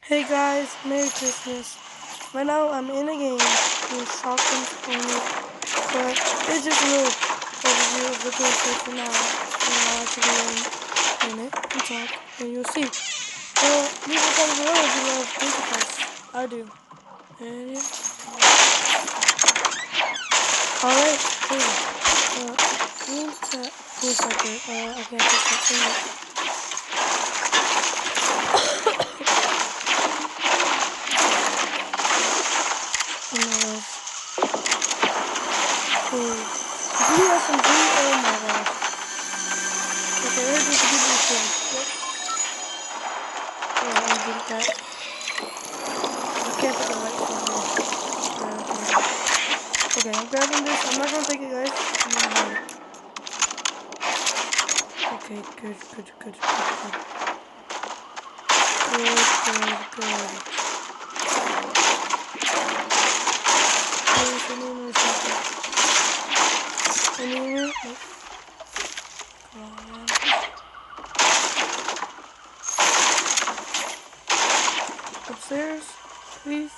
Hey guys, Merry Christmas. Right now I'm in a game named Shotguns Only, but it's just a little overview of the gameplay for now. And I'll actually go in it and talk, and you'll see. Leave a comment below if you love Winter Quest. I do. And yeah. Alright, cool. One second. I can't take that finger. SMG, oh my gosh. Okay, where's this people thing? Oh, I did that. I can't put the lights on here. Okay, I'm grabbing this. I'm not gonna take it, guys. I'm gonna hold it. Okay, good. Good. Nope. Come on. Upstairs, please.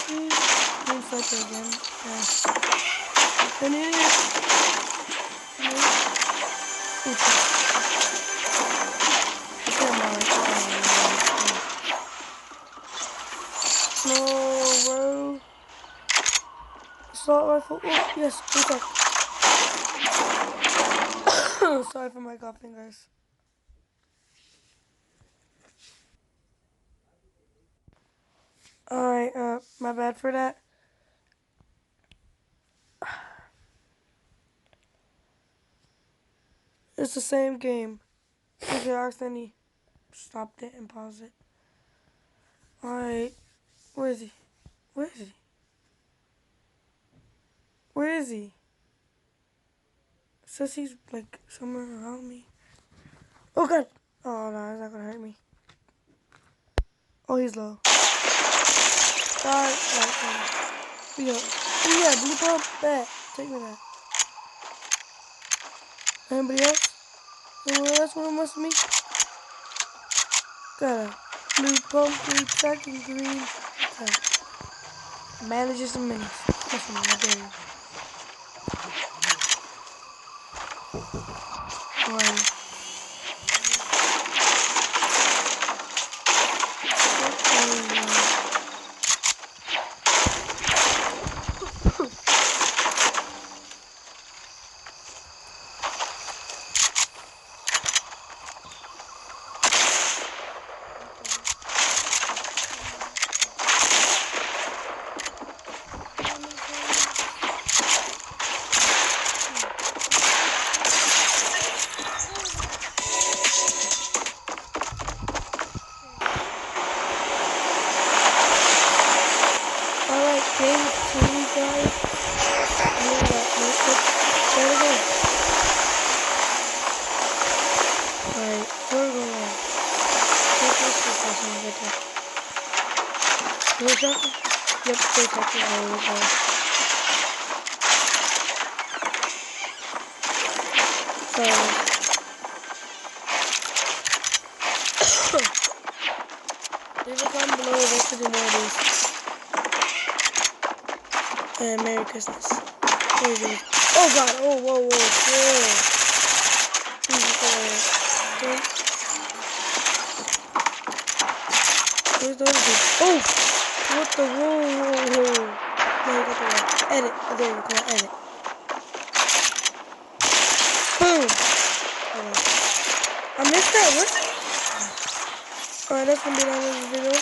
Please. One second again. Yeah. An idiot. No, bro. Assault rifle. Oh, yes. Sorry for my coughing, guys. Alright, my bad for that. It's the same game. If you accidentally stopped it and paused it. Alright. Where is he? It says he's like somewhere around me. Oh god! Oh no, he's not gonna hurt me. Oh, he's low. Die. Yeah, blue pump. Bet. Take me that. Anybody else? Anyone else want to mess with me? Got a blue pump, green track, and green. Manages some minis. Listen, I dare you. Alright. Game 2, guys. Alright, we're going. Where's that? Yep, they're talking over there. Leave a comment below if I should do more of these. And Merry Christmas. Oh god, whoa, chill. Where's the other dude? Oh! What the, whoa. No, you got the one. Edit. There you go, edit. Boom! I missed that, what? Alright, that's gonna be the end of the video.